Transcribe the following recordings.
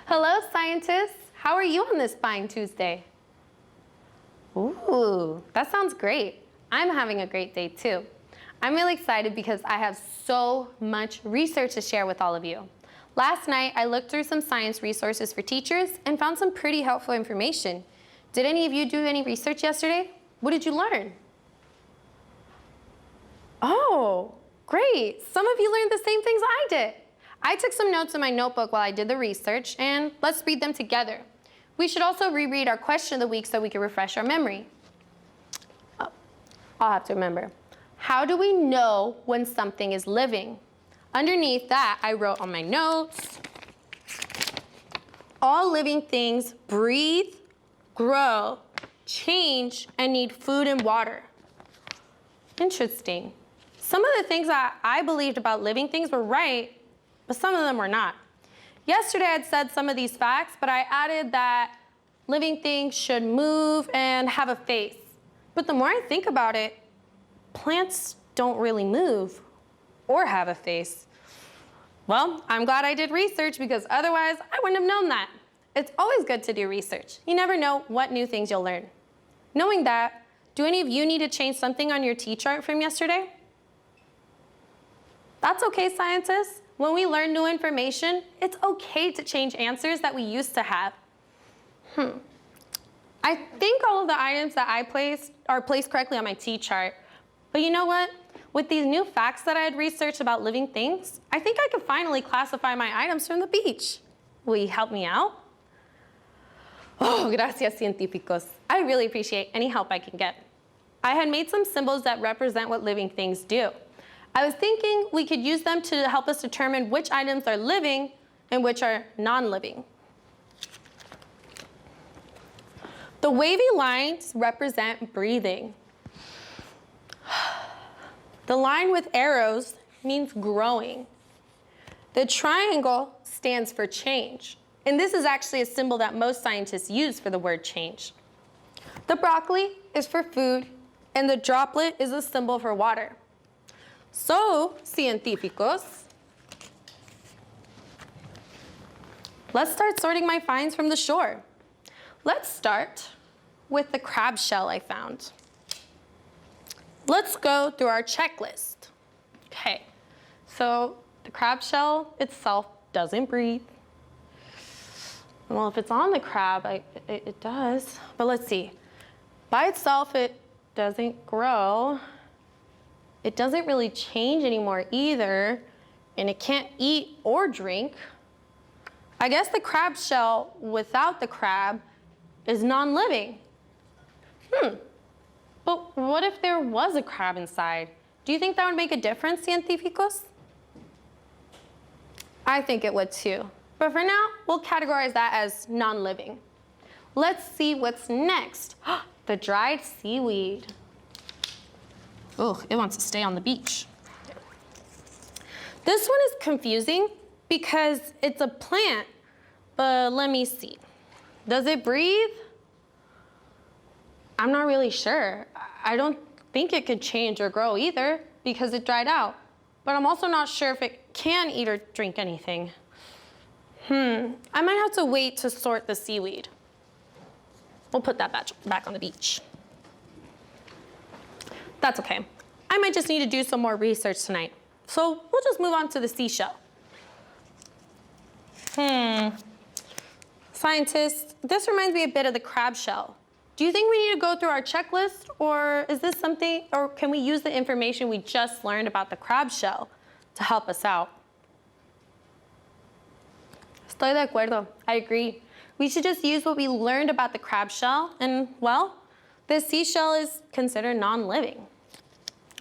Hello, scientists. How are you on this fine Tuesday? Ooh, that sounds great. I'm having a great day too. I'm really excited because I have so much research to share with all of you. Last night, I looked through some science resources for teachers and found some pretty helpful information. Did any of you do any research yesterday? What did you learn? Oh, great. Some of you learned the same things I did. I took some notes in my notebook while I did the research, and let's read them together. We should also reread our question of the week so we can refresh our memory. Oh, I'll have to remember. How do we know when something is living? Underneath that, I wrote on my notes, all living things breathe, grow, change, and need food and water. Interesting. Some of the things that I believed about living things were right, but some of them were not. Yesterday I had said some of these facts, but I added that living things should move and have a face. But the more I think about it, plants don't really move or have a face. Well, I'm glad I did research because otherwise I wouldn't have known that. It's always good to do research. You never know what new things you'll learn. Knowing that, do any of you need to change something on your T-chart from yesterday? That's okay, scientists. When we learn new information, it's okay to change answers that we used to have. I think all of the items that I placed are placed correctly on my T-chart. But you know what? With these new facts that I had researched about living things, I think I could finally classify my items from the beach. Will you help me out? Oh, gracias, científicos. I really appreciate any help I can get. I had made some symbols that represent what living things do. I was thinking we could use them to help us determine which items are living and which are non-living. The wavy lines represent breathing. The line with arrows means growing. The triangle stands for change. And this is actually a symbol that most scientists use for the word change. The broccoli is for food, and the droplet is a symbol for water. So, científicos, let's start sorting my finds from the shore. Let's start with the crab shell I found. Let's go through our checklist. Okay, so the crab shell itself doesn't breathe. Well, if it's on the crab, it does. But let's see. By itself, it doesn't grow. It doesn't really change anymore either, and it can't eat or drink. I guess the crab shell without the crab is non-living. But what if there was a crab inside? Do you think that would make a difference, científicos? I think it would too. But for now, we'll categorize that as non-living. Let's see what's next. The dried seaweed. Oh, it wants to stay on the beach. This one is confusing because it's a plant, but let me see. Does it breathe? I'm not really sure. I don't think it could change or grow either because it dried out. But I'm also not sure if it can eat or drink anything. I might have to wait to sort the seaweed. We'll put that back on the beach. That's okay. I might just need to do some more research tonight. So we'll just move on to the seashell. Scientists, this reminds me a bit of the crab shell. Do you think we need to go through our checklist, or is this something, or can we use the information we just learned about the crab shell to help us out? Estoy de acuerdo. I agree. We should just use what we learned about the crab shell, and well, the seashell is considered non-living.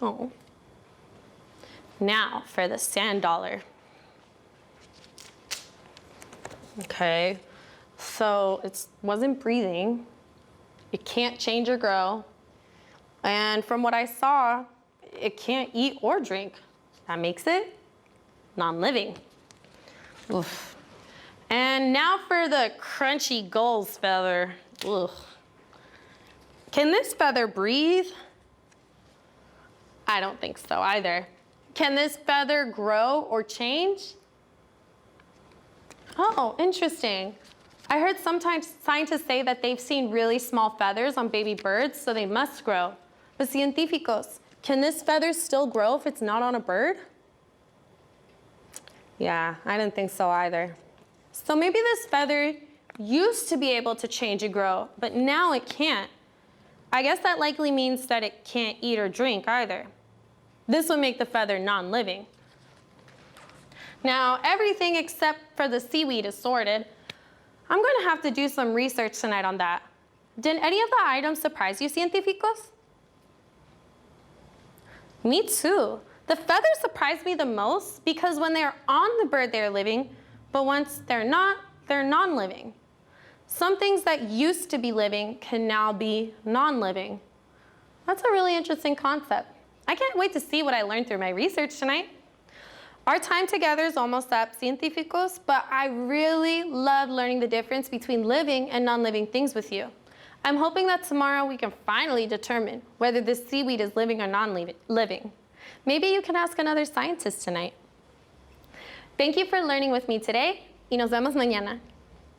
Oh. Now for the sand dollar. Okay, so it wasn't breathing. It can't change or grow. And from what I saw, it can't eat or drink. That makes it non-living. Oof. And now for the crunchy gull's feather. Ugh. Can this feather breathe? I don't think so either. Can this feather grow or change? Oh, interesting. I heard sometimes scientists say that they've seen really small feathers on baby birds, so they must grow. But científicos, can this feather still grow if it's not on a bird? Yeah, I didn't think so either. So maybe this feather used to be able to change and grow, but now it can't. I guess that likely means that it can't eat or drink either. This would make the feather non-living. Now, everything except for the seaweed is sorted. I'm going to have to do some research tonight on that. Did any of the items surprise you, científicos? Me too. The feathers surprise me the most because when they're on the bird, they're living, but once they're not, they're non-living. Some things that used to be living can now be non-living. That's a really interesting concept. I can't wait to see what I learned through my research tonight. Our time together is almost up, científicos, but I really loved learning the difference between living and non-living things with you. I'm hoping that tomorrow we can finally determine whether this seaweed is living or non-living. Maybe you can ask another scientist tonight. Thank you for learning with me today, y nos vemos mañana.